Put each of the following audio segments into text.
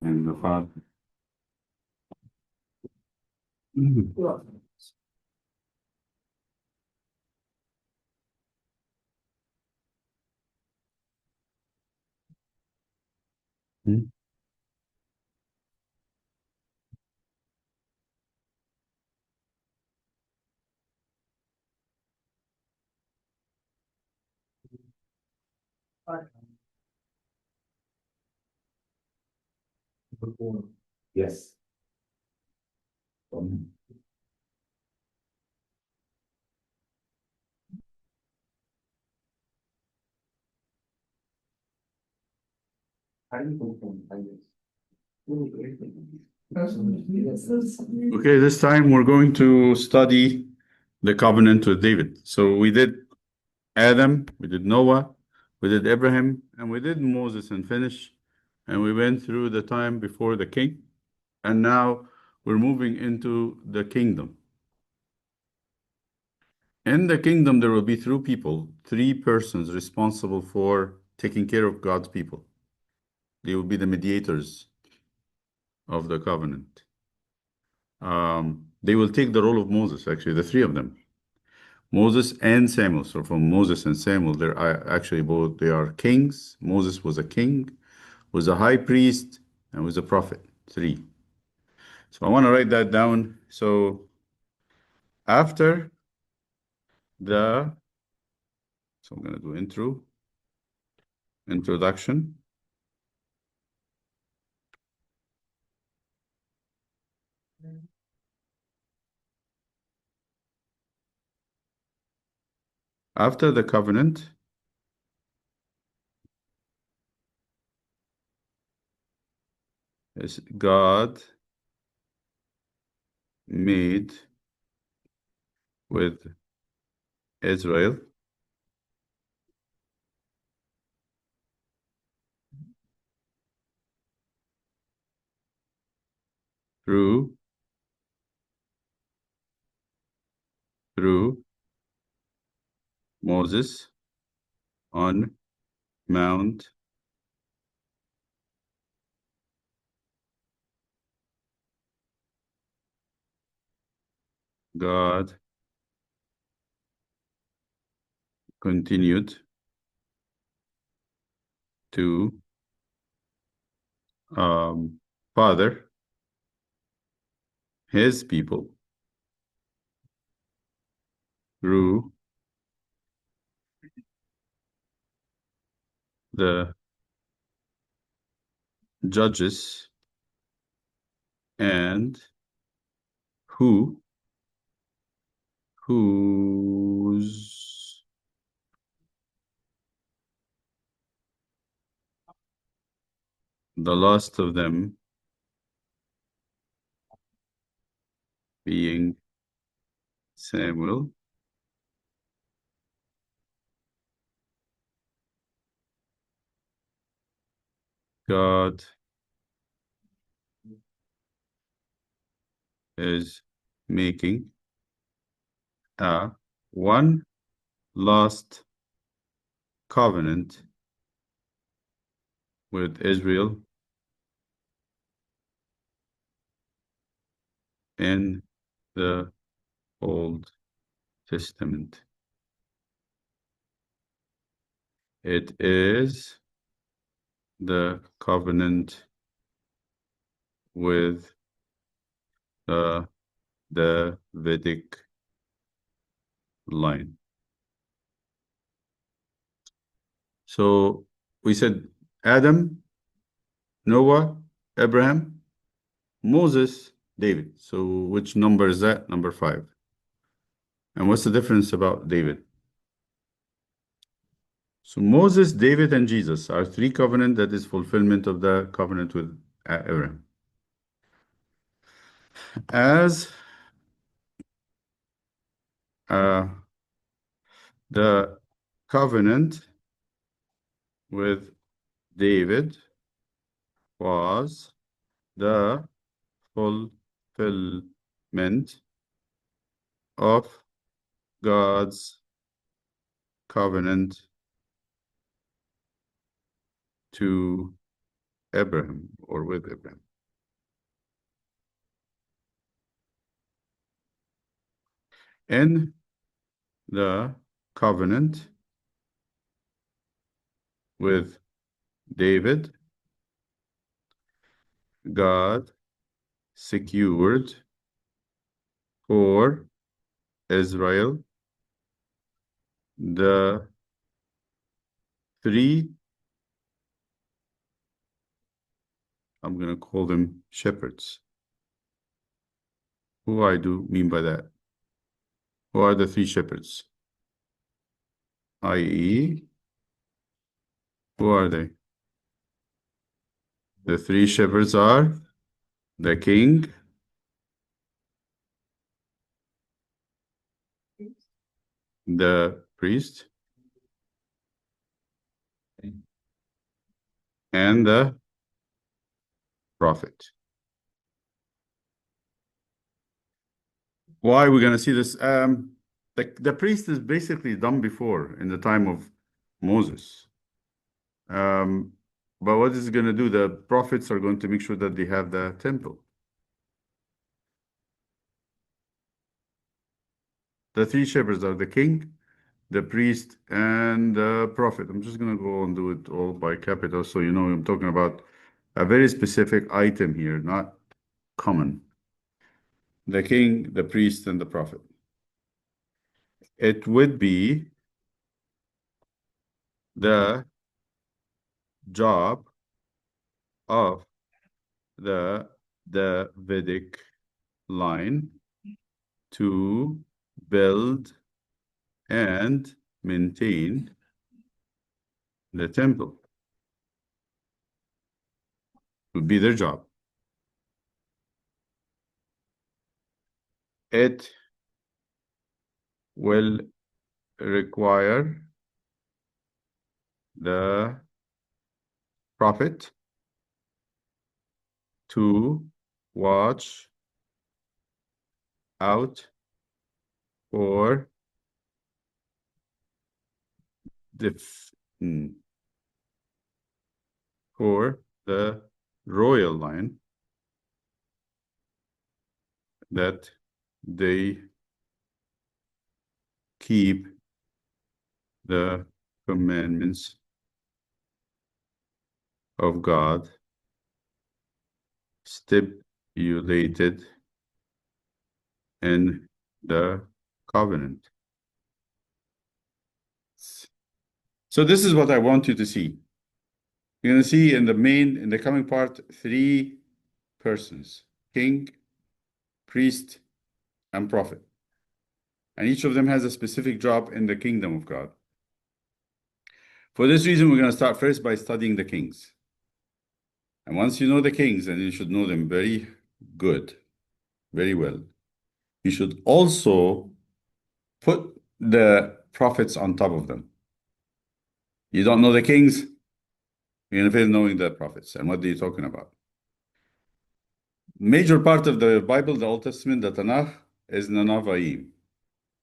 and the Father. Hmm? Yes. Okay, this time we're going to study the covenant with David. So we did Adam, we did Noah, we did Abraham, and we did Moses and finish. And we went through the time before the king. And now we're moving into the kingdom. In the kingdom, there will be three persons responsible for taking care of God's people. They will be the mediators of the covenant. They will take the role of Moses, actually, the three of them. Moses and Samuel. So from Moses and Samuel, they're actually both, they are kings. Moses was a king, was a high priest, and was a prophet. Three. So I want to write that down. So after the, so I'm going to do introduction. After the covenant, is God made with Israel through Moses on Mount God continued to father his people through the judges and whose the last of them being Samuel, God is making a one last covenant with Israel in the Old Testament. It is the covenant with the Davidic line. So we said Adam, Noah, Abraham, Moses, David. So which number is that? Number 5. And what's the difference about David? So Moses, David, and Jesus are 3 covenant that is fulfillment of the covenant with Abraham. As the covenant with David was the fulfillment of God's covenant to Abraham or with Abraham. In the covenant with David, God secured for Israel the three, I'm going to call them shepherds. Who I do mean by that? Who are the three shepherds? I.e., who are they? The three shepherds are the king, the priest, and the prophet. Why are we going to see this? The priest is basically done before in the time of Moses. Um, but what is it going to do? The prophets are going to make sure that they have the temple. The three shepherds are the king, the priest, and the prophet. I'm just going to go and do it all by capital so you know I'm talking about a very specific item here, not common. The king, the priest, and the prophet. It would be the job of the Davidic line to build and maintain the temple. Would be their job. It will require the prophet to watch out for the for the royal line that they keep the commandments of God stipulated in the covenant. So this is what I want you to see. You're going to see in the coming part, three persons: king, priest, and prophet. And each of them has a specific job in the kingdom of God. For this reason, we're going to start first by studying the kings. And once you know the kings, and you should know them very good, very well, you should also put the prophets on top of them. You don't know the kings, you're going to fail knowing the prophets. And what are you talking about? Major part of the Bible, the Old Testament, the Tanakh, is Nanavaim.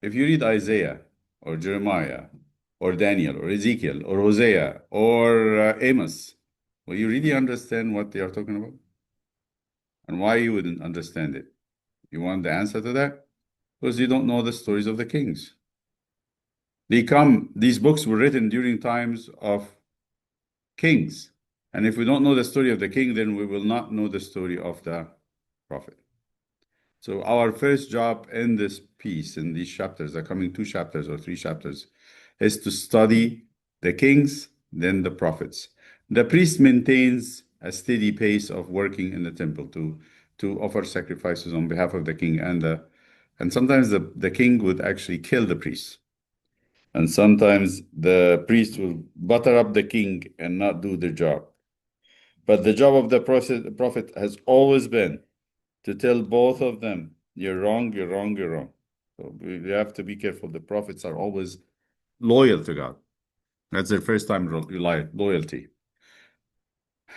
If you read Isaiah or Jeremiah or Daniel or Ezekiel or Hosea or Amos, will you really understand what they are talking about? And why you wouldn't understand it? You want the answer to that? Because you don't know the stories of the kings. These books were written during times of kings. And if we don't know the story of the king, then we will not know the story of the prophet. So our first job in this piece, in these chapters, the coming 2 chapters or 3 chapters, is to study the kings, then the prophets. The priest maintains a steady pace of working in the temple to offer sacrifices on behalf of the king, and sometimes the king would actually kill the priest. And sometimes the priest will butter up the king and not do their job. But the job of the prophet has always been to tell both of them, you're wrong, you're wrong, you're wrong. So we have to be careful. The prophets are always loyal to God. That's their first time loyalty.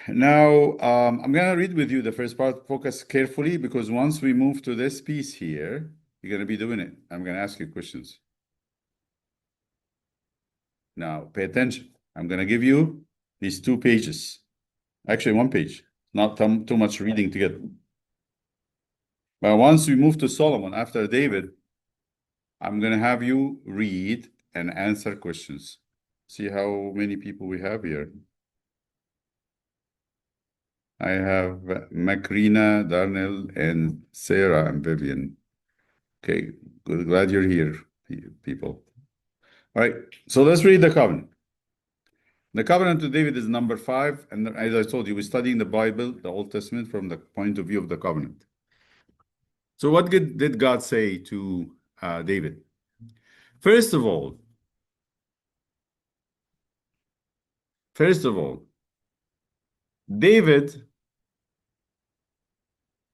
Now, I'm going to read with you the first part. Focus carefully, because once we move to this piece here, you're going to be doing it. I'm going to ask you questions. Now, pay attention. I'm going to give you these 2 pages. Actually, one page. Not too much reading to get. But once we move to Solomon after David, I'm going to have you read and answer questions. See how many people we have here. I have Macrina, Darnell, and Sarah and Vivian. Okay, good. Glad you're here, people. All right, so let's read the covenant. The covenant to David is number 5, and as I told you, we're studying the Bible, the Old Testament, from the point of view of the covenant. So, what did God say to David? First of all, David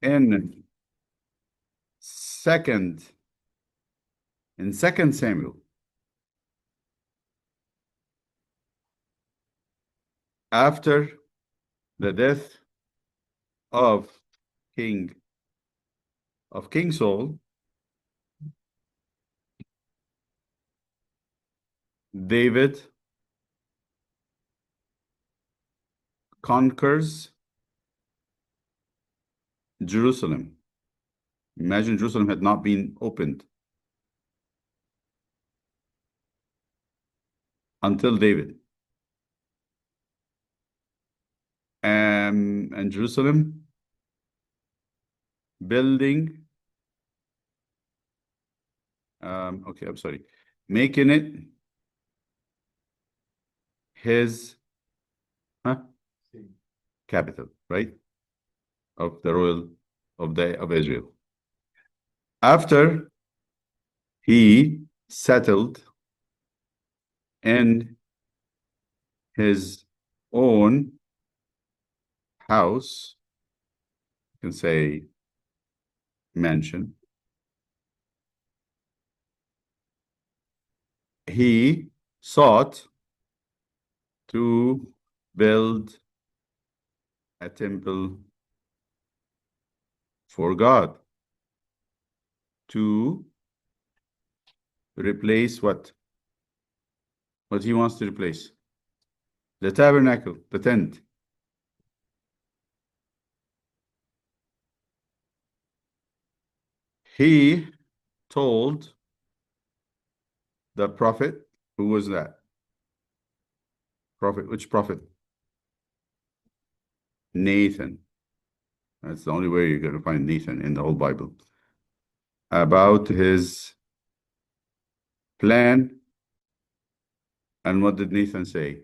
in second Samuel, after the death of King Saul, David conquers Jerusalem. Imagine Jerusalem had not been opened until David. And Jerusalem building, okay, I'm sorry, making it his capital, right? Of the royal of Israel. After he settled in his own house, you can say mansion, he sought to build a temple for God to replace what? What he wants to replace? The tabernacle, the tent. He told the prophet, who was that? Prophet, which prophet? Nathan. That's the only way you're going to find Nathan in the whole Bible. About his plan. And what did Nathan say?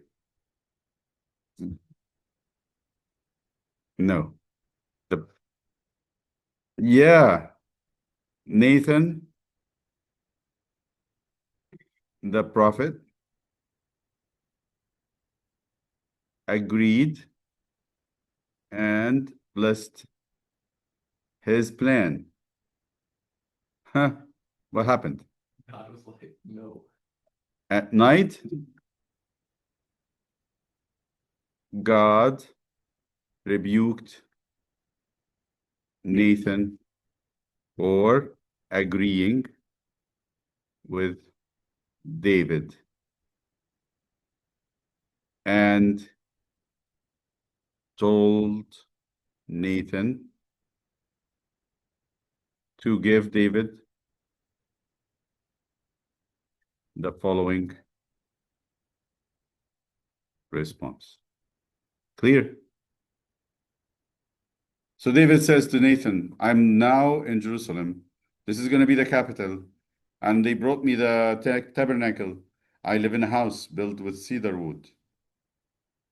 No. Yeah. Nathan, the prophet, agreed and blessed his plan. Huh? What happened? God was like, no. At night, God rebuked Nathan for agreeing with David and told Nathan to give David the following response. Clear? So David says to Nathan, I'm now in Jerusalem. This is going to be the capital. And they brought me the tabernacle. I live in a house built with cedar wood,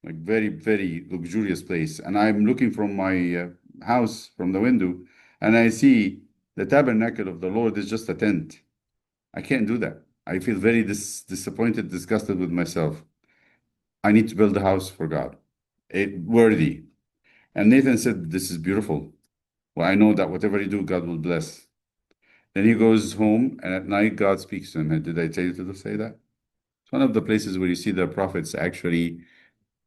like very, very luxurious place. And I'm looking from my house, from the window, and I see the tabernacle of the Lord is just a tent. I can't do that. I feel very disappointed, disgusted with myself. I need to build a house for God, worthy. And Nathan said, this is beautiful. Well, I know that whatever you do, God will bless. Then he goes home, and at night, God speaks to him. And did I tell you to say that? It's one of the places where you see the prophets actually,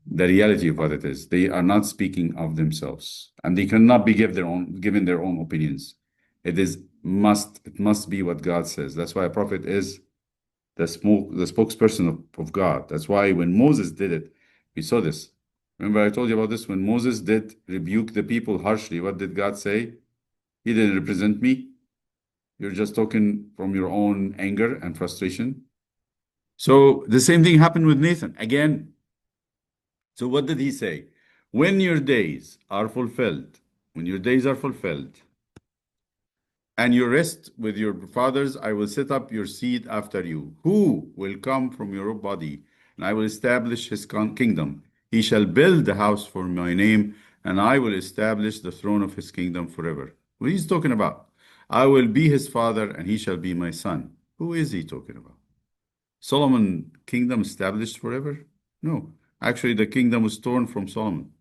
the reality of what it is. They are not speaking of themselves, and they cannot be given their own opinions. It must be what God says. That's why a prophet is the spokesperson of God. That's why when Moses did it, we saw this. Remember, I told you about this when Moses did rebuke the people harshly. What did God say? He didn't represent me. You're just talking from your own anger and frustration. So the same thing happened with Nathan. Again, so what did he say? When your days are fulfilled, when your days are fulfilled, and you rest with your fathers, I will set up your seed after you, who will come from your body, and I will establish his kingdom. He shall build a house for my name, and I will establish the throne of his kingdom forever. What he's talking about? I will be his father, and he shall be my son. Who is he talking about? Solomon kingdom established forever? No. Actually, the kingdom was torn from Solomon.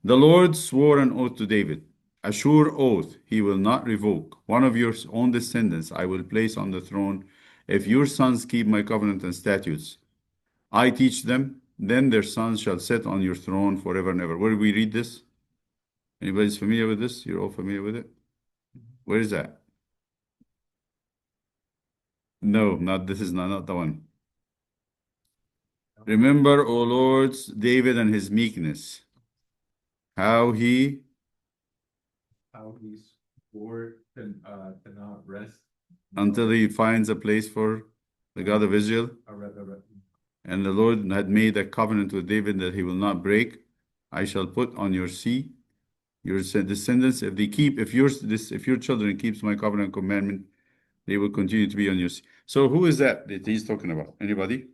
The Lord swore an oath to David, a sure oath he will not revoke. One of your own descendants I will place on the throne. If your sons keep my covenant and statutes, I teach them, then their sons shall sit on your throne forever and ever. Where do we read this? Anybody's familiar with this? You're all familiar with it? Where is that? No, not this is not the one. Remember, O Lord, David and his meekness, how he How he swore to not rest until he finds a place for the God of Israel. And the Lord had made a covenant with David that he will not break. I shall put on your seed, your descendants, if they keep, if your children keeps my covenant commandment, they will continue to be on your seed. So who is that he's talking about? Anybody?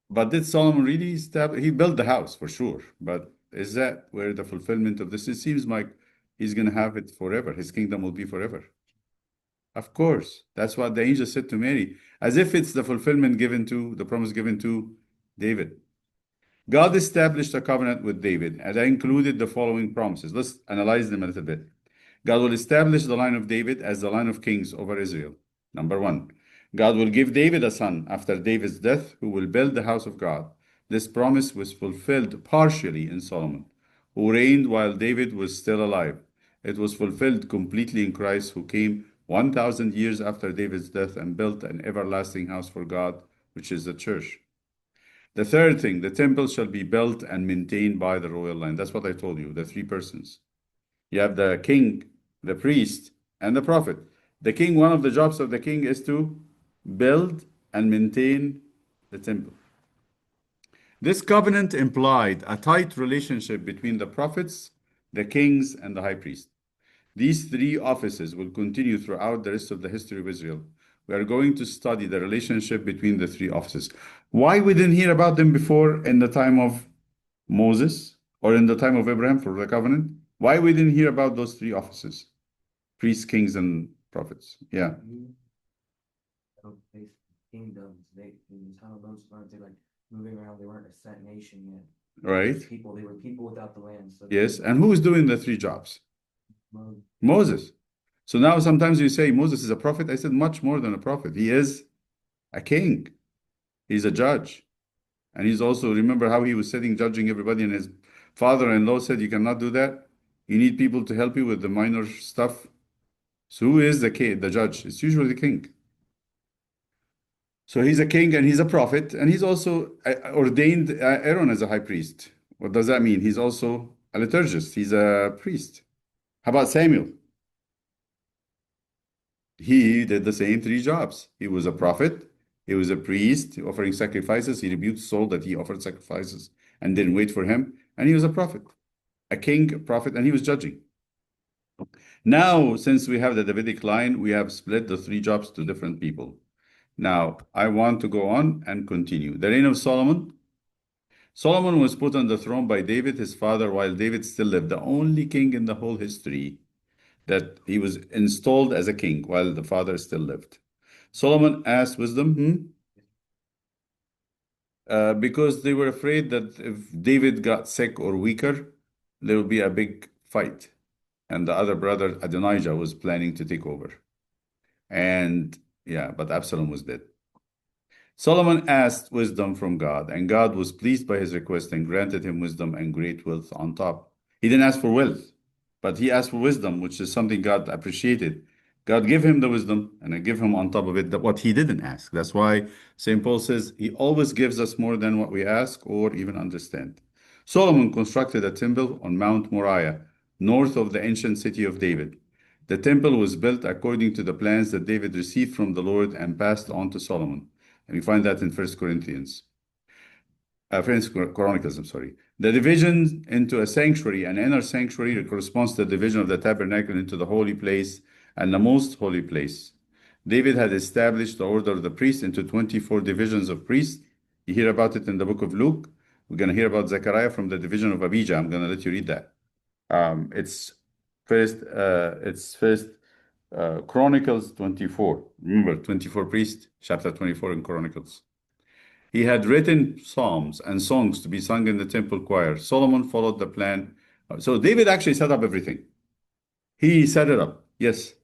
But did Solomon really establish? He built the house for sure. But is that where the fulfillment of this? It seems like he's going to have it forever. His kingdom will be forever. Of course. That's what the angel said to Mary, as if it's the fulfillment given to the promise given to David. God established a covenant with David, and that included the following promises. Let's analyze them a little bit. God will establish the line of David as the line of kings over Israel. Number one, God will give David a son after David's death who will build the house of God. This promise was fulfilled partially in Solomon, who reigned while David was still alive. It was fulfilled completely in Christ, who came 1,000 years after David's death and built an everlasting house for God, which is the church. The third thing, the temple shall be built and maintained by the royal line. That's what I told you, the three persons. You have the king, the priest, and the prophet. The king, one of the jobs of the king is to build and maintain the temple. This covenant implied a tight relationship between the prophets, the kings, and the high priest. These three offices will continue throughout the rest of the history of Israel. We are going to study the relationship between the three offices. Why we didn't hear about them before in the time of Moses or in the time of Abraham for the covenant? Why we didn't hear about those three offices? Priests, kings, and prophets. Yeah. Kingdoms, they in the time of Moses weren't they like moving around, they weren't a set nation yet. Right. People, they were people without the land. So Yes. And who is doing the three jobs? Moses. Moses. So now sometimes you say Moses is a prophet. I said much more than a prophet. He is a king. He's a judge. And he's also, remember how he was sitting judging everybody, and his father-in-law said, you cannot do that. You need people to help you with the minor stuff. So who is the king, the judge? It's usually the king. So he's a king and he's a prophet, and he's also ordained Aaron as a high priest. What does that mean? He's also a liturgist. He's a priest. How about Samuel? He did the same three jobs. He was a prophet. He was a priest offering sacrifices. He rebuked Saul that he offered sacrifices and didn't wait for him. And he was a prophet, a king, a prophet, and he was judging. Now, since we have the Davidic line, we have split the three jobs to different people. Now, I want to go on and continue. The reign of Solomon. Solomon was put on the throne by David, his father, while David still lived, the only king in the whole history that he was installed as a king while the father still lived. Solomon asked wisdom, because they were afraid that if David got sick or weaker, there would be a big fight. And the other brother, Adonijah, was planning to take over. And yeah, but Absalom was dead. Solomon asked wisdom from God, and God was pleased by his request and granted him wisdom and great wealth on top. He didn't ask for wealth, but he asked for wisdom, which is something God appreciated. God gave him the wisdom and I give him on top of it what he didn't ask. That's why St. Paul says he always gives us more than what we ask or even understand. Solomon constructed a temple on Mount Moriah, north of the ancient city of David. The temple was built according to the plans that David received from the Lord and passed on to Solomon. And we find that in First Corinthians. First Chronicles, I'm sorry. The division into a sanctuary and inner sanctuary corresponds to the division of the tabernacle into the holy place and the most holy place. David had established the order of the priests into 24 divisions of priests. You hear about it in the book of Luke. We're going to hear about Zechariah from the division of Abijah. I'm going to let you read that. It's first Chronicles 24. Remember, 24 priests, chapter 24 in Chronicles. He had written psalms and songs to be sung in the temple choir. Solomon followed the plan. So David actually set up everything. He set it up. Yes.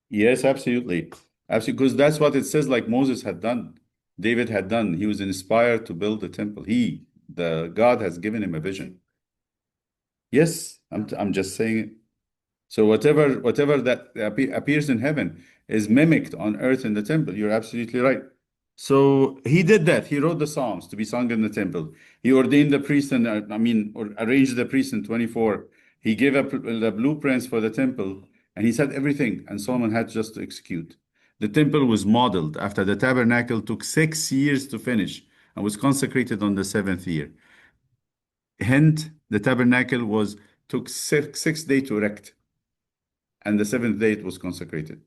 Yes, absolutely. Absolutely. Because that's what it says, like Moses had done. David had done. He was inspired to build the temple. The God has given him a vision. Yes, I'm just saying it. So whatever that appears in heaven is mimicked on earth in the temple. You're absolutely right. So he did that. He wrote the Psalms to be sung in the temple. He ordained the priest and or arranged the priest in 24. He gave up the blueprints for the temple and he said everything. And Solomon had just to execute. The temple was modeled after the tabernacle took 6 years to finish and was consecrated on the seventh year. Hence, the tabernacle took six days to erect, and the seventh day it was consecrated.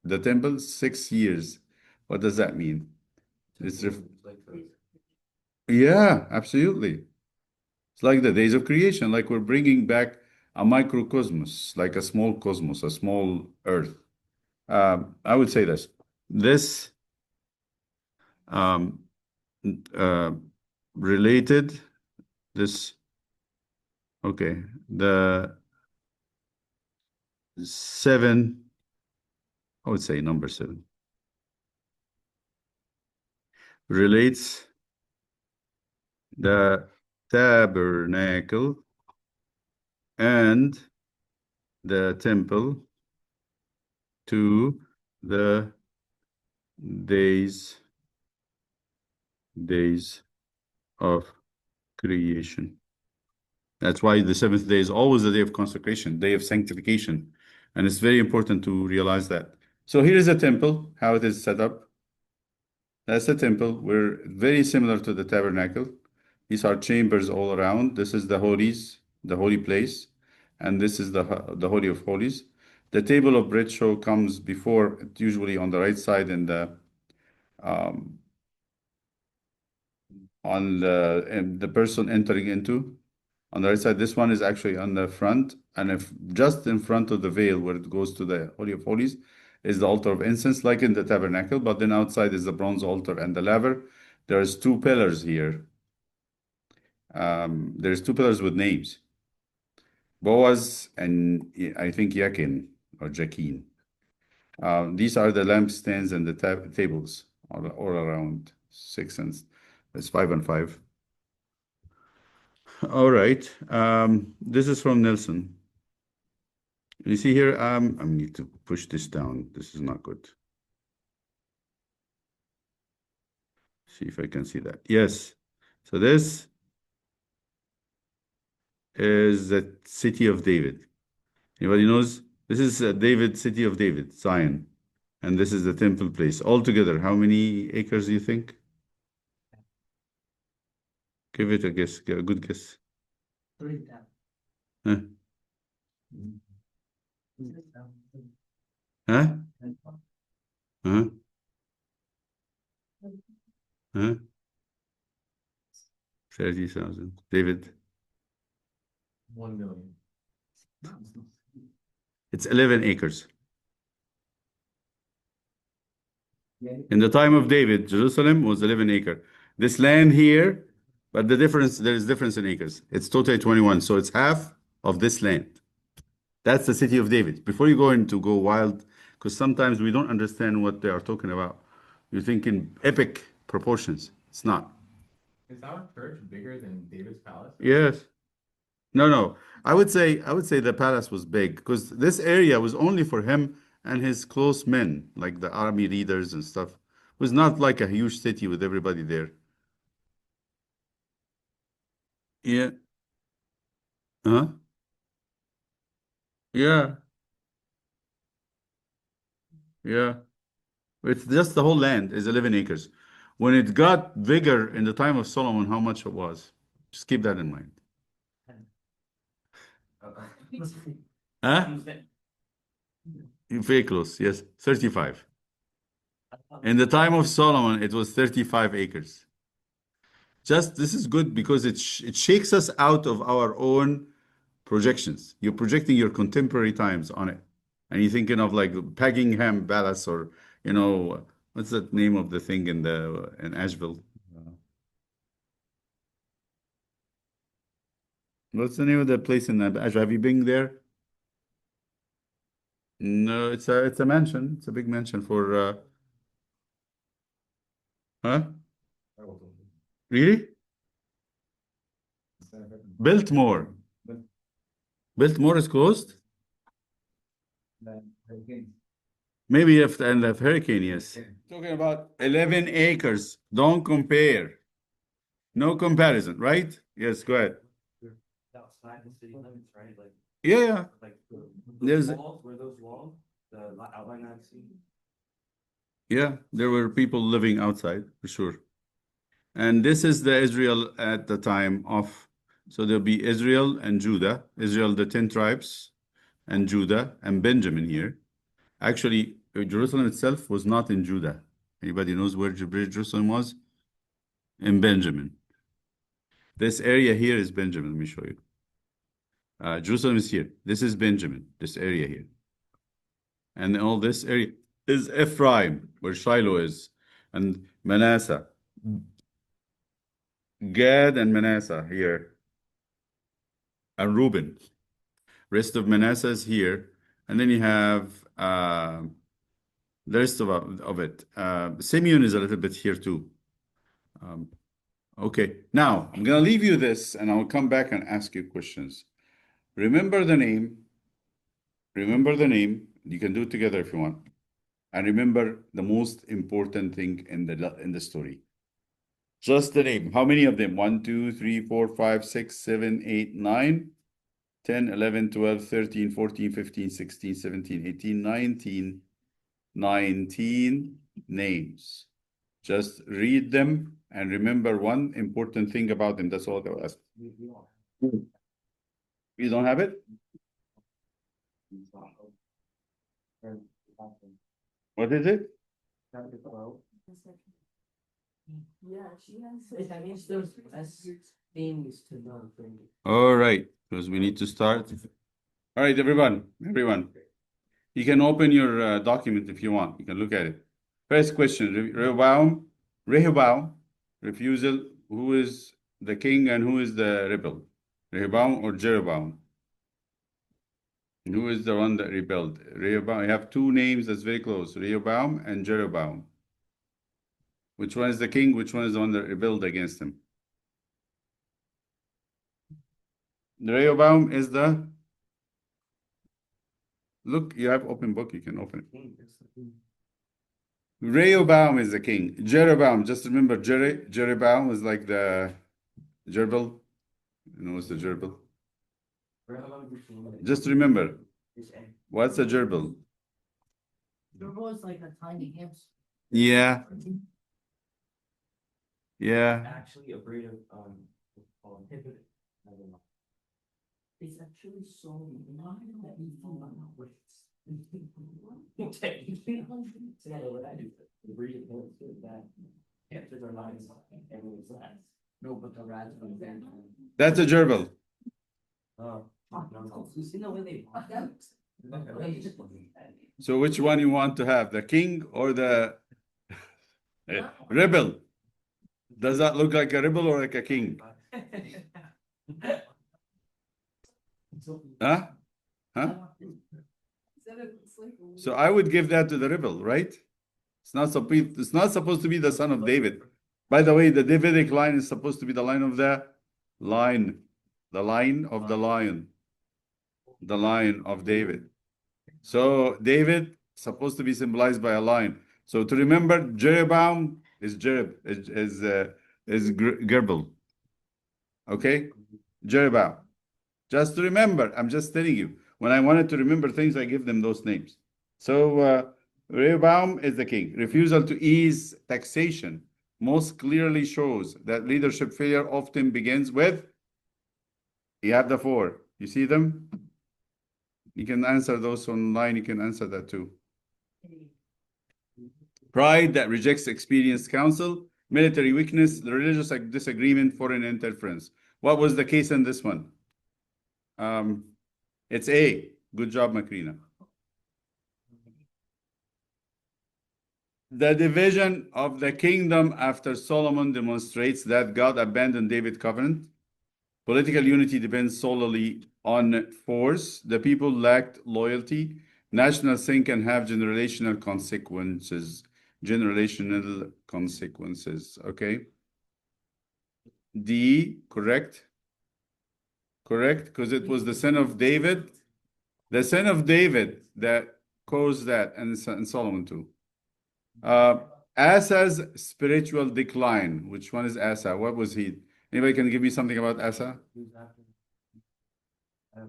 The temple, 6 years. What does that mean? It's yeah, absolutely. It's like the days of creation, like we're bringing back a microcosmos, like a small cosmos, a small earth. I would say this. This um, uh, related, this, okay, the seven, I would say number 7, relates the tabernacle and the temple to the days of creation. That's why the seventh day is always the day of consecration, day of sanctification. And it's very important to realize that. So here is a temple, how it is set up. That's the temple. We're very similar to the tabernacle. These are chambers all around. This is the holies, the holy place, and this is the holy of holies. The table of bread show comes before, usually on the right side in the on the person entering into. On the right side, this one is actually on the front, and if just in front of the veil where it goes to the Holy of Holies is the altar of incense, like in the tabernacle, but then outside is the bronze altar and the laver. There's 2 pillars here. There's 2 pillars with names. Boaz and I think Yakin or Jakin. These are the lampstands and the tables all around 6 and it's 5 and 5. All right. This is from Nelson. You see here, I need to push this down. This is not good. See if I can see that. Yes. So this is the city of David. Anybody knows? This is David, city of David, Zion. And this is the temple place. Altogether, how many acres do you think? Give it a guess, a good guess. 3,000. Huh? Huh? Huh? Huh? 30,000. David? 1 million. It's 11 acres. Yeah. In the time of David, Jerusalem was 11 acre. This land here, but there is difference in acres. It's totally 21. So it's half of this land. That's the city of David. Before you go wild, because sometimes we don't understand what they are talking about. You're thinking epic proportions. It's not. Is our church bigger than David's palace? Yes. No. I would say the palace was big because this area was only for him and his close men, like the army leaders and stuff. It was not like a huge city with everybody there. Yeah. Huh? Yeah. Yeah. It's just the whole land is 11 acres. When it got bigger in the time of Solomon, how much it was? Just keep that in mind. Huh? You're very close. Yes. 35. In the time of Solomon, it was 35 acres. Just this is good because it shakes us out of our own projections. You're projecting your contemporary times on it. And you're thinking of like Buckingham Palace or, what's that name of the thing in Asheville? What's the name of the place in Asheville? Have you been there? No, it's a mansion. It's a big mansion for huh? Really? Biltmore. Biltmore is closed? Maybe if and the hurricane, yes. Talking about 11 acres. Don't compare. No comparison, right? Yes, go ahead. Outside the city limits, right? Yeah, yeah. Like There's those walls, were those walls, the outline I've seen? yeah, there were people living outside for sure. And this is the Israel at the time of, so there'll be Israel and Judah, Israel, the 10 tribes, and Judah and Benjamin here. Actually, Jerusalem itself was not in Judah. Anybody knows where Jerusalem was? In Benjamin. This area here is Benjamin. Let me show you. Jerusalem is here. This is Benjamin, this area here. And all this area is Ephraim, where Shiloh is, and Manasseh. Gad and Manasseh here, and Reuben. Rest of Manasseh is here, and then you have the rest of it. Simeon is a little bit here too. Okay, now I'm gonna leave you this, and I'll come back and ask you questions. Remember the name. Remember the name. You can do it together if you want. And remember the most important thing in the story. Just the name. How many of them? 1, 2, 3, 4, 5, 6, 7, 8, 9, 10, 11, 12, 13, 14, 15, 16, 17, 18, 19. 19 names. Just read them and remember one important thing about them. That's all they'll ask. You don't have it? What is it? Yeah, she has. That means there's less things to know. All right, because we need to start. All right, everyone. You can open your document if you want. You can look at it. First question, Rehoboam, refusal. Who is the king and who is the rebel? Rehoboam or Jeroboam? Who is the one that rebelled? Rehoboam. You have two names that's very close, Rehoboam and Jeroboam. Which one is the king? Which one is the one that rebelled against him? Rehoboam is the... Look, you have open book. You can open it. Rehoboam is the king. Jeroboam, just remember, Jeroboam is like the gerbil. You know what's the gerbil? Just remember, what's a gerbil? Gerbil is like a tiny hamster. Yeah. Yeah. Actually, a breed of called hippity. I don't know. It's actually so minor that you feel like so what I do, the breed of hamster that hamsters are not and it's rats. No, but the rats are then. That's a gerbil. Oh, no, you know when they. So which one you want to have, the king or the rebel? Does that look like a rebel or like a king? Huh? Huh? So I would give that to the rebel, right? It's not supposed to be the son of David. By the way, the Davidic line is supposed to be the line of the lion. The line of the lion. The line of David. So David supposed to be symbolized by a lion. So to remember, Jeroboam is Gerbil. Okay? Jeroboam. Just to remember, I'm just telling you. When I wanted to remember things, I give them those names. So Rehoboam is the king. Refusal to ease taxation most clearly shows that leadership failure often begins with, you have the four. You see them? You can answer those online. You can answer that too. Pride that rejects experienced counsel, military weakness, the religious disagreement, foreign interference. What was the case in this one? It's A. Good job, Macrina. The division of the kingdom after Solomon demonstrates that God abandoned David's covenant. Political unity depends solely on force. The people lacked loyalty. National sin can have generational consequences. Generational consequences. Okay. D, correct? Correct, because it was the son of David. The son of David that caused that, and Solomon too. Asa's spiritual decline. Which one is Asa? What was he? Anybody can give me something about Asa? I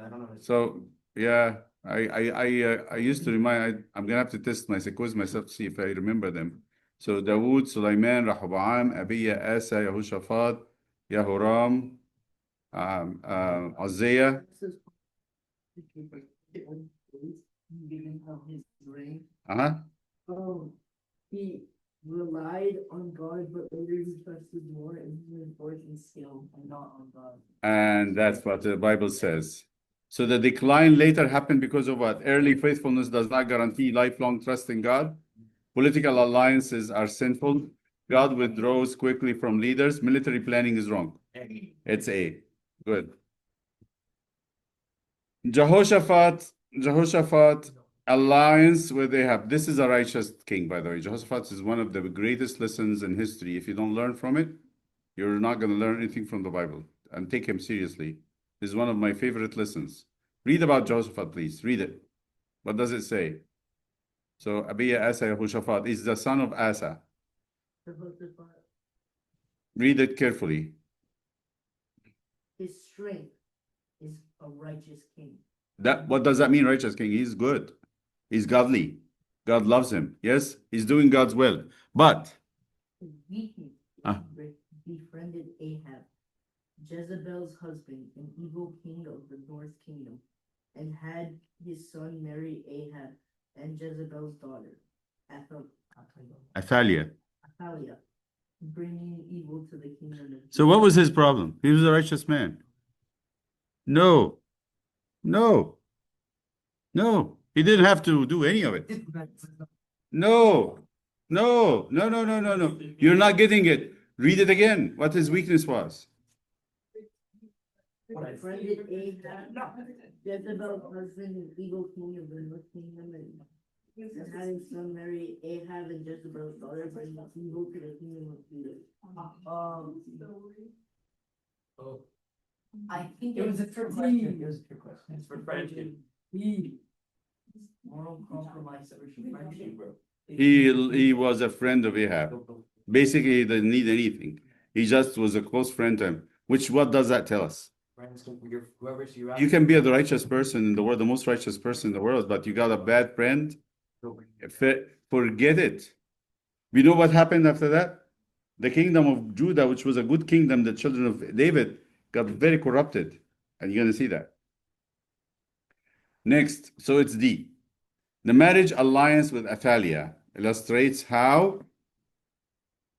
don't know. So yeah, I used to remind. I'm gonna have to test quiz myself to see if I remember them. So Dawood, Sulaiman, Rehoboam, Abiya, Asa, Yehoshaphat, Yehoram, Isaiah. Uh-huh. Oh, he relied on God, but later he trusted more in human force and skill and not on God. And that's what the Bible says. So the decline later happened because of what? Early faithfulness does not guarantee lifelong trust in God. Political alliances are sinful. God withdraws quickly from leaders. Military planning is wrong. It's A. Good. Jehoshaphat alliance with Ahab. This is a righteous king, by the way. Jehoshaphat is one of the greatest lessons in history. If you don't learn from it, you're not going to learn anything from the Bible. And take him seriously. This is one of my favorite lessons. Read about Jehoshaphat, please. Read it. What does it say? So Abiya Asa Yehoshaphat is the son of Asa. Read it carefully. His strength is a righteous king. What does that mean, righteous king? He's good. He's godly. God loves him. Yes, he's doing God's will. But His weakness Ah. befriended Ahab, Jezebel's husband, an evil king of the north kingdom, and had his son marry Ahab and Jezebel's daughter, Athaliah. Athaliah, bringing evil to the kingdom of So what was his problem? He was a righteous man. No. He didn't have to do any of it. No. You're not getting it. Read it again. What his weakness was. befriended Ahab, Jezebel's husband, an evil king of the north kingdom, and had his son marry Ahab and Jezebel's daughter, bringing evil to the kingdom of Judah. Oh, I think It was a trick question. It was a trick question. It's for friendship. Moral compromise for friendship, bro. He was a friend of Ahab. Basically, he didn't need anything. He just was a close friend to him. What does that tell us? Friends, whoever's you You can be the righteous person in the world, the most righteous person in the world, but you got a bad friend. Forget it. We know what happened after that? The kingdom of Judah, which was a good kingdom, the children of David, got very corrupted. And you're going to see that. Next, so it's D. The marriage alliance with Athaliah illustrates how.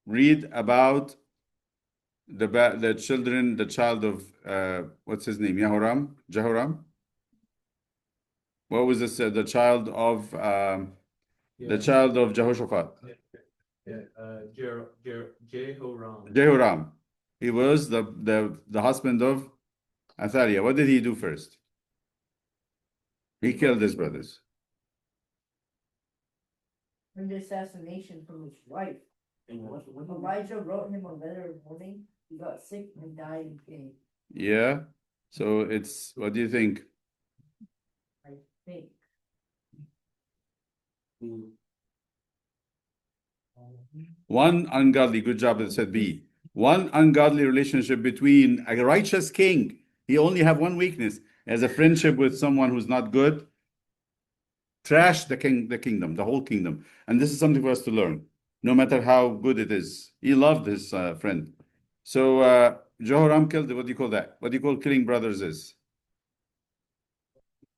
Read about the child of what's his name? Jehoram. What was this? The child of Jehoshaphat. Jehoram. Jehoram. He was the husband of Athaliah. What did he do first? He killed his brothers. And the assassination from his wife. Elijah wrote him a letter of warning. He got sick and died in pain. Yeah. So it's, what do you think? I think. One ungodly, good job, it said B. One ungodly relationship between a righteous king. He only have one weakness, as a friendship with someone who's not good. Trash the kingdom, the whole kingdom. And this is something for us to learn, no matter how good it is. He loved his friend. So Jehoram killed, what do you call that? What do you call killing brothers is?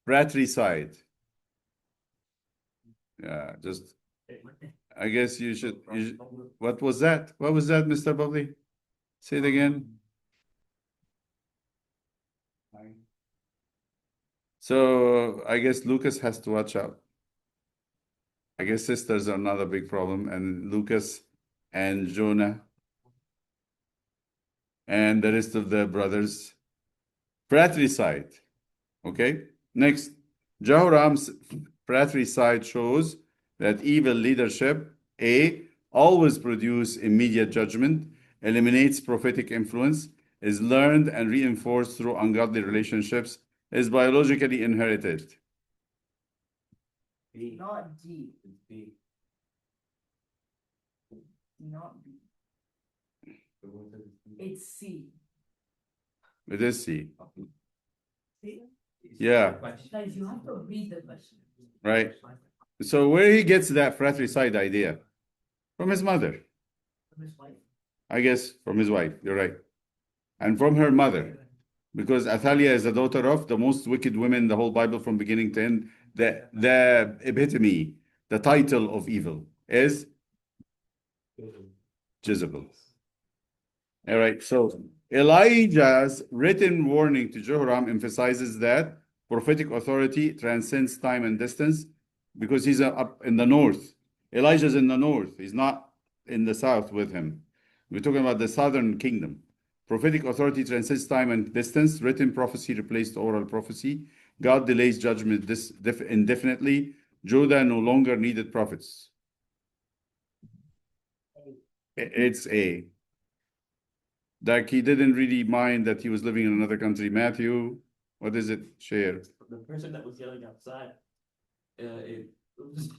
Fratricide. Yeah, just, I guess you should, what was that? What was that, Mr. Bubbly? Say it again. So I guess Lucas has to watch out. I guess sisters are not a big problem, and Lucas and Jonah and the rest of the brothers. Fratricide. Okay. Next, Jehoram's fratricide shows that evil leadership, A, always produce immediate judgment, eliminates prophetic influence, is learned and reinforced through ungodly relationships, is biologically inherited. B. Not D, It's B. not B. The one that is B. It's C. It is C, See? Yeah. Guys, you have to read the question. right? So where he gets that fratricide idea? From his mother. From his wife. I guess from his wife, you're right. And from her mother. Because Athaliah is the daughter of the most wicked women in the whole Bible from beginning to end. The epitome, the title of evil is Jezebel. All right, so Elijah's written warning to Jehoram emphasizes that prophetic authority transcends time and distance because he's up in the north. Elijah's in the north. He's not in the south with him. We're talking about the southern kingdom. Prophetic authority transcends time and distance. Written prophecy replaced oral prophecy. God delays judgment indefinitely. Judah no longer needed prophets. It's A. Like he didn't really mind that he was living in another country. Matthew, what is it? Share. The person that was yelling outside,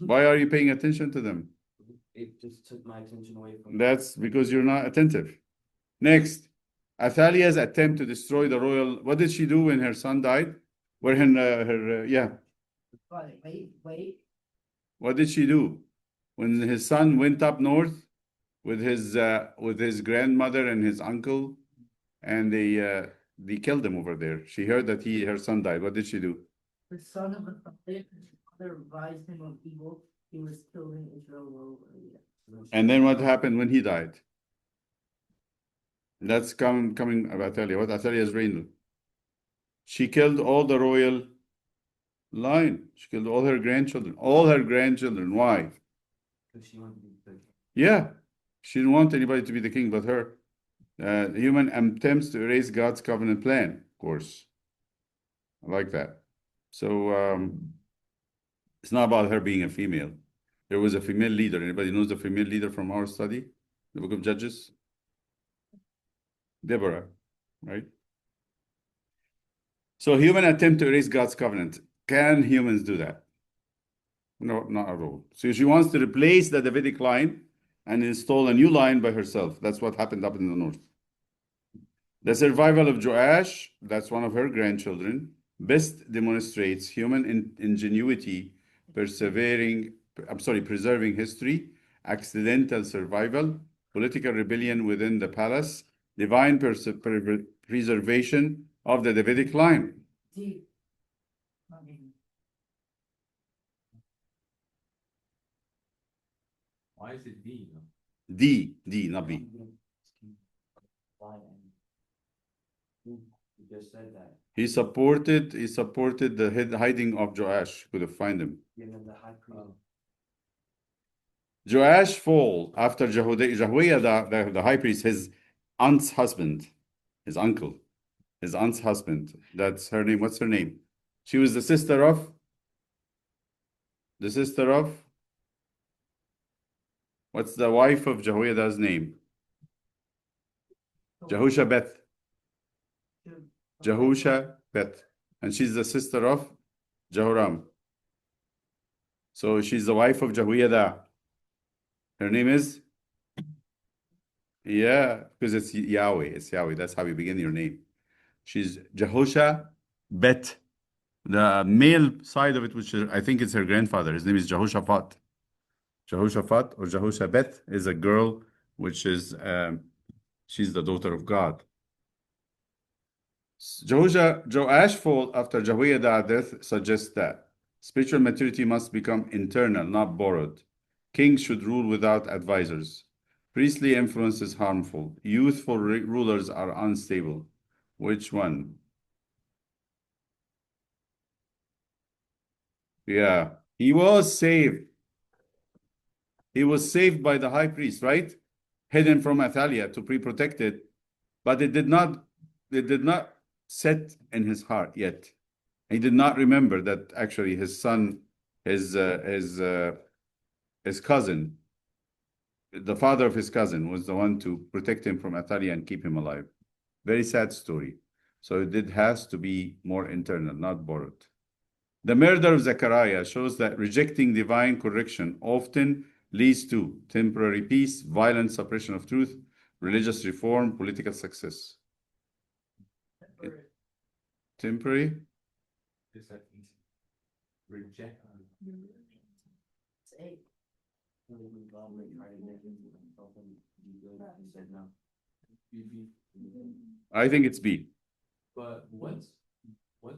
Why are you paying attention to them? it just took my attention away from. That's because you're not attentive. Next, Athaliah's attempt to destroy the royal. What did she do when her son died? Where yeah. Wait. What did she do when his son went up north with his grandmother and his uncle, and they killed him over there? She heard that her son died. What did she do? The son of the prophet, his father advised him of evil. He was killed in Israel. And then what happened when he died? That's coming about Athaliah. What Athaliah's reign? She killed all the royal line. She killed all her grandchildren. All her grandchildren. Why? Because she wanted to be the. Yeah, she didn't want anybody to be the king but her. Human attempts to erase God's covenant plan, of course. I like that. So it's not about her being a female. There was a female leader. Anybody knows the female leader from our study? The book of Judges? Deborah, right? So human attempt to erase God's covenant. Can humans do that? No, not at all. So she wants to replace the Davidic line and install a new line by herself. That's what happened up in the north. The survival of Joash, that's one of her grandchildren, best demonstrates human ingenuity, preserving history, accidental survival, political rebellion within the palace, divine preservation of the Davidic line. D. Why is it D? D, not B. You just said that. He supported the hiding of Joash. Could have find him. You know, the high priest. Joash fall after Jehoiada, the high priest, his aunt's husband, his uncle, his aunt's husband. That's her name. What's her name? She was the sister of. What's the wife of Jehoiada's name? Jehoshabeth. Jehoshabeth. And she's the sister of Jehoram. So she's the wife of Jehoiada. Her name is Yeah, because it's Yahweh. It's Yahweh. That's how you begin your name. She's Jehosha Bet. The male side of it, which is, I think it's her grandfather. His name is Jehoshaphat. Jehoshaphat or Jehoshabet is a girl, which is she's the daughter of God. Joash fall after Jehoiada's death suggests that spiritual maturity must become internal, not borrowed. Kings should rule without advisors. Priestly influence is harmful. Youthful rulers are unstable. Which one? Yeah, he was saved. He was saved by the high priest, right? Hidden from Athaliah to be protected, but it did not set in his heart yet. He did not remember that actually his son, his cousin, the father of his cousin, was the one to protect him from Athaliah and keep him alive. Very sad story. So it has to be more internal, not borrowed. The murder of Zechariah shows that rejecting divine correction often leads to temporary peace, violent suppression of truth, religious reform, political success. Temporary? Reject. It's eight. I think it's B. But what's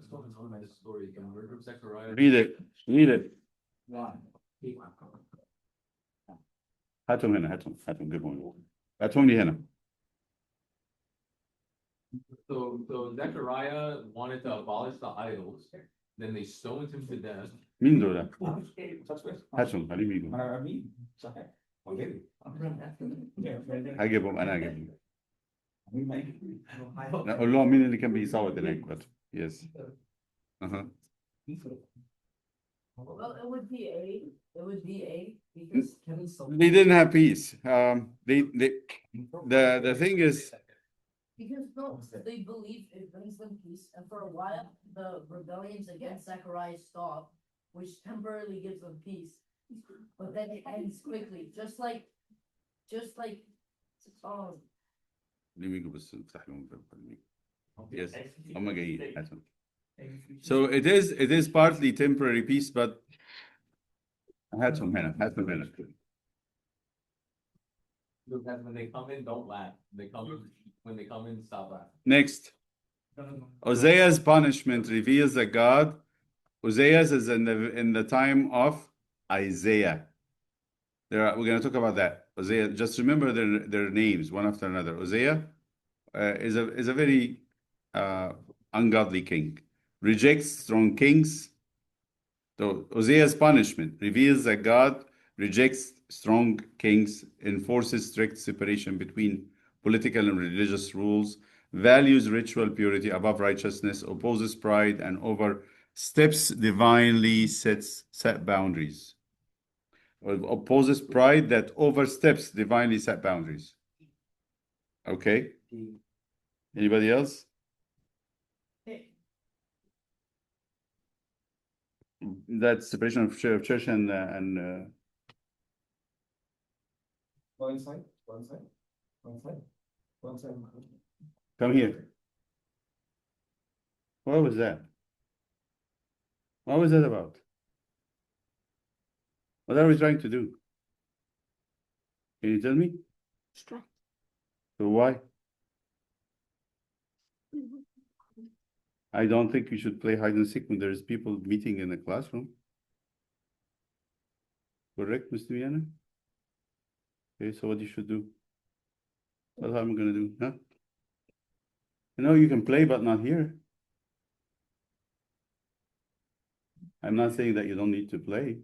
going on in this story? The murder of Zechariah. Read it. Read it. هاتهم هنا هاتهم جيبهم هاتهم لي هنا. So Zechariah wanted to abolish the idols, then they stoned him to death. مين دول؟ هاتهم خليهم يجوا. هجيبهم انا هجيبهم. لا قول لهم مين اللي كان بيصوت هناك بس. Yes. Well, it would be A. It would be A because They didn't have peace. The thing is, because no, they believe it brings them peace, and for a while the rebellions against Zechariah stop, which temporarily gives them peace, but then it ends quickly, just like let me go بس نفتح لهم Yes. هم جايين هاتهم. So it is partly temporary peace, but هاتهم هنا. When they come in, don't laugh. When they come in, stop laughing. Next. Osea's punishment reveals that God. Hosea is in the time of Isaiah. We're going to talk about that. Hosea, just remember their names one after another. Hosea is a very ungodly king. Rejects strong kings. So Hosea's punishment reveals that God rejects strong kings, enforces strict separation between political and religious rules, values ritual purity above righteousness, opposes pride, and oversteps divinely set boundaries. Or opposes pride that oversteps divinely set boundaries. Okay? Anybody else? That separation of church and One side. come here. What was that? What was that about? What are we trying to do? Can you tell me? Distract. So why? I don't think you should play hide and seek when there's people meeting in a classroom. Correct, Mr. Vienna? Okay, so what you should do? What am I gonna do? Huh? You know, you can play, but not here. I'm not saying that you don't need to play.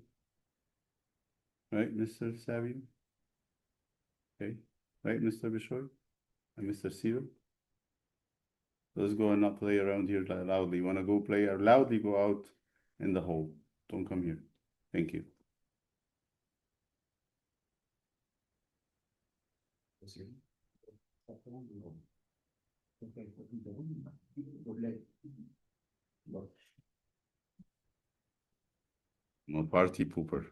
Right, Mr. Savio? Okay, right, Mr. Bishoy? And Mr. Seaver? Let's go and not play around here loudly. You wanna go play or loudly go out in the hall. Don't come here. Thank you. No party pooper.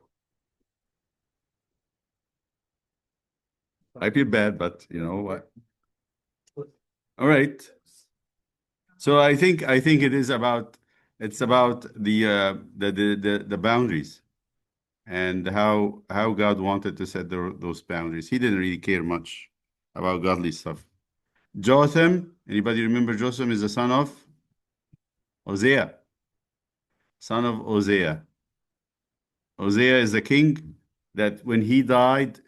I feel bad, but you know what? All right. So I think it's about the boundaries and how God wanted to set those boundaries. He didn't really care much about godly stuff. Jotham, anybody remember Jotham is the son of Hosea, son of Hosea. Hosea is the king that when he died,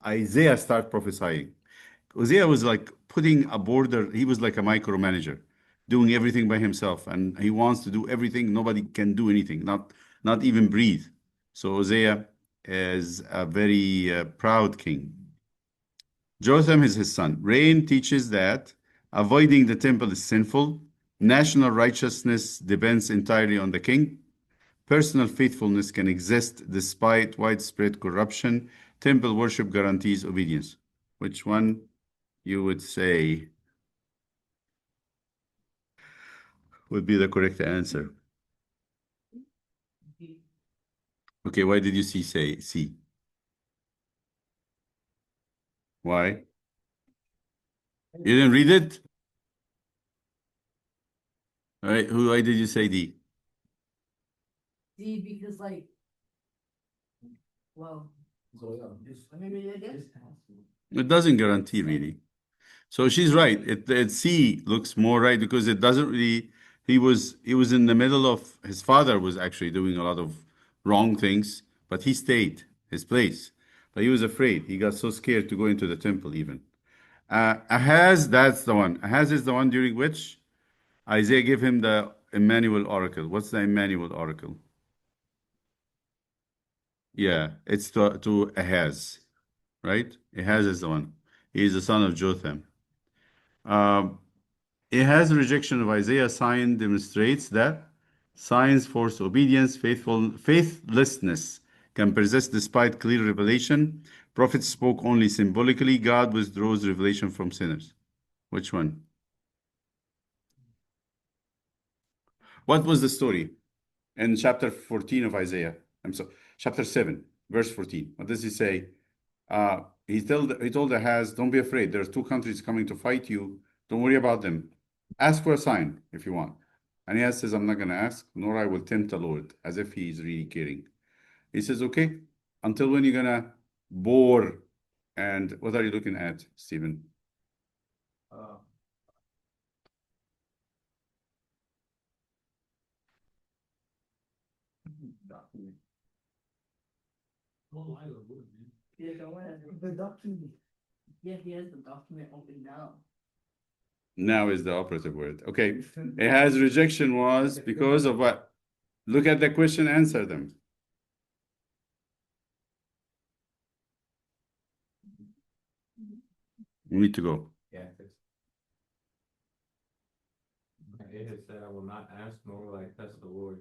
Isaiah started prophesying. Hosea was like putting a border. He was like a micromanager, doing everything by himself, and he wants to do everything. Nobody can do anything, not even breathe. So Hosea is a very proud king. Jotham is his son. Rain teaches that avoiding the temple is sinful. National righteousness depends entirely on the king. Personal faithfulness can exist despite widespread corruption. Temple worship guarantees obedience. Which one you would say would be the correct answer? Okay, why did you say C? Why? You didn't read it? All right, why did you say D? See, because like, well, let me read it again. It doesn't guarantee really. So she's right. It C looks more right because it doesn't really. He was in the middle of his father was actually doing a lot of wrong things, but he stayed his place. But he was afraid. He got so scared to go into the temple even. Ahaz, that's the one. Ahaz is the one during which Isaiah gave him the Emmanuel oracle. What's the Emmanuel oracle? Yeah, it's to Ahaz, right? Ahaz is the one. He is the son of Jotham. Um, Ahaz's rejection of Isaiah's sign demonstrates that signs force obedience, faithlessness can persist despite clear revelation. Prophets spoke only symbolically. God withdraws revelation from sinners. Which one? What was the story in chapter 14 of Isaiah? I'm sorry, chapter 7, verse 14. What does he say? He told Ahaz, don't be afraid. There's two countries coming to fight you. Don't worry about them. Ask for a sign if you want. And Ahaz says, I'm not going to ask, nor I will tempt the Lord, as if he is really caring. He says, okay, until when you're going to bore. And what are you looking at, Stephen? Yeah, don't worry. The document. Yeah, he has the document open now. Now is the operative word. Okay. Ahaz's rejection was because of what? Look at the question, answer them. We need to go. Yeah. It has said, I will not ask, nor will I test the Lord.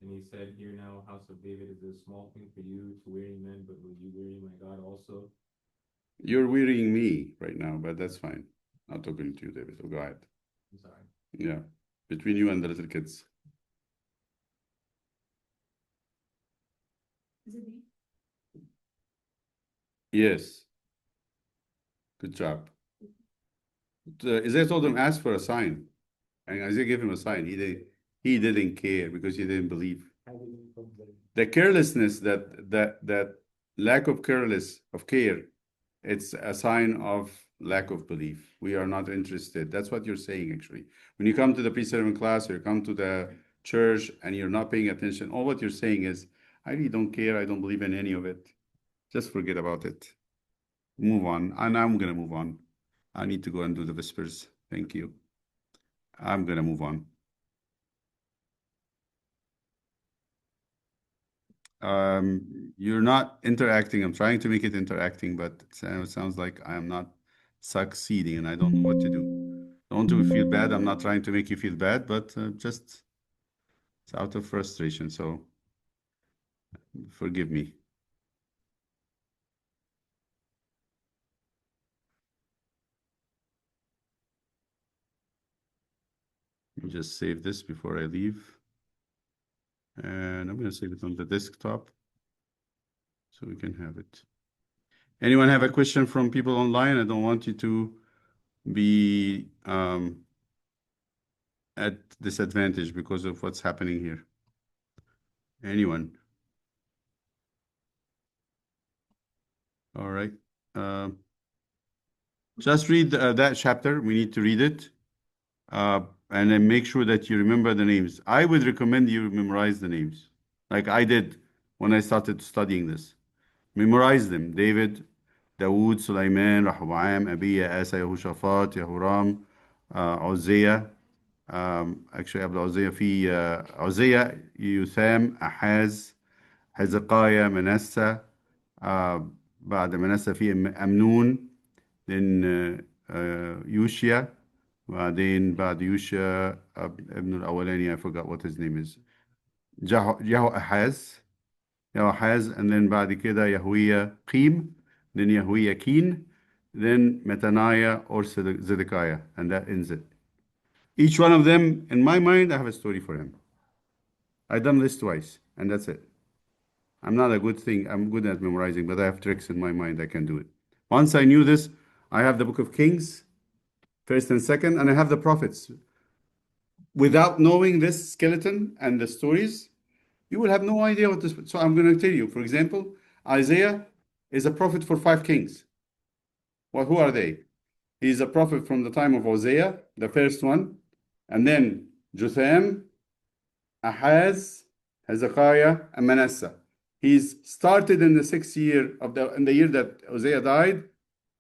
And he said, Hear now, house of David, is it a small thing for you to weary men, but will you weary my God also? You're wearying me right now, but that's fine. I'm talking to you, David. So go ahead. I'm sorry. Yeah. Between you and the little kids. Is it me? Yes. Good job. Isaiah told him, ask for a sign. And Isaiah gave him a sign. He didn't care because he didn't believe. The carelessness, that lack of care, it's a sign of lack of belief. We are not interested. That's what you're saying, actually. When you come to the pre-sermon class or you come to the church and you're not paying attention, all what you're saying is, I really don't care. I don't believe in any of it. Just forget about it. Move on. And I'm going to move on. I need to go and do the Vespers. Thank you. I'm going to move on. You're not interacting. I'm trying to make it interacting, but it sounds like I am not succeeding and I don't know what to do. Don't you feel bad? I'm not trying to make you feel bad, but just it's out of frustration. So forgive me. Let me just save this before I leave. And I'm going to save it on the desktop so we can have it. Anyone have a question from people online? I don't want you to be at disadvantage because of what's happening here. Anyone? All right. Just read that chapter. We need to read it. And then make sure that you remember the names. I would recommend you memorize the names, like I did when I started studying this. Memorize them. David, Dawood, Sulaiman, Rehoboam, Abiya, Asa, Yehoshaphat, Yehoram, Uzziah. Actually قبل عزية في عزية يوثام أحاز حزقايا منسى بعد منسى في أمنون then يوشيا بعدين بعد يوشيا ابن الأولاني I forgot what his name is يهوأحاز and then بعد كده يهويا قيم then يهويا كين then Metaniah or Zedekiah, and that ends it. Each one of them, in my mind, I have a story for him. I've done this twice, and that's it. I'm not a good thing. I'm good at memorizing, but I have tricks in my mind. I can do it. Once I knew this, I have the book of Kings, first and second, and I have the prophets. Without knowing this skeleton and the stories, you will have no idea what this. So I'm going to tell you. For example, Isaiah is a prophet for 5 kings. Well, who are they? He's a prophet from the time of Hosea, the first one, and then Jotham, Ahaz, Hezekiah, and Manasseh. He's started in the 6th year in the year that Hosea died.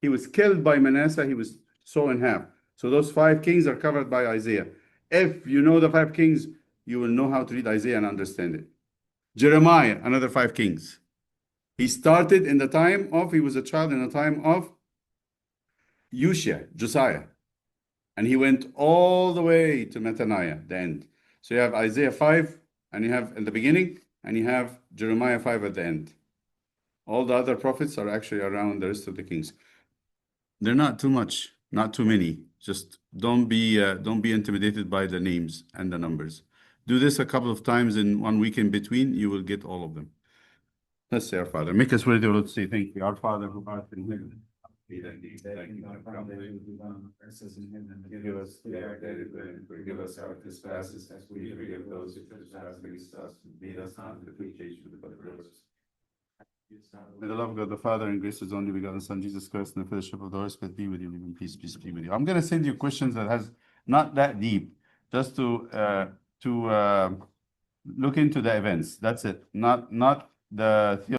He was killed by Manasseh. He was sawn in half. So those 5 kings are covered by Isaiah. If you know the 5 kings, you will know how to read Isaiah and understand it. Jeremiah, another 5 kings. He started in the time of, he was a child in the time of Josiah. And he went all the way to Metaniah, the end. So you have Isaiah 5, and you have in the beginning, and you have Jeremiah 5 at the end. All the other prophets are actually around the rest of the kings. They're not too much, not too many. Just don't be intimidated by the names and the numbers. Do this a couple of times in 1 week in between, you will get all of them. Let's say our Father. Make us worthy, let's say thank you. Our Father who art in heaven. Be thy name, thy kingdom come, thy will be done on earth as in heaven. Give us today our daily bread, and forgive us our trespasses as we forgive those who trespass against us. Lead us not into temptation, but deliver us. May the love of God the Father and grace of His only begotten Son, Jesus Christ, and the fellowship of the Holy Spirit be with you. In peace be with you. I'm going to send you questions that has not that deep, just to look into the events. That's it. Not the theology.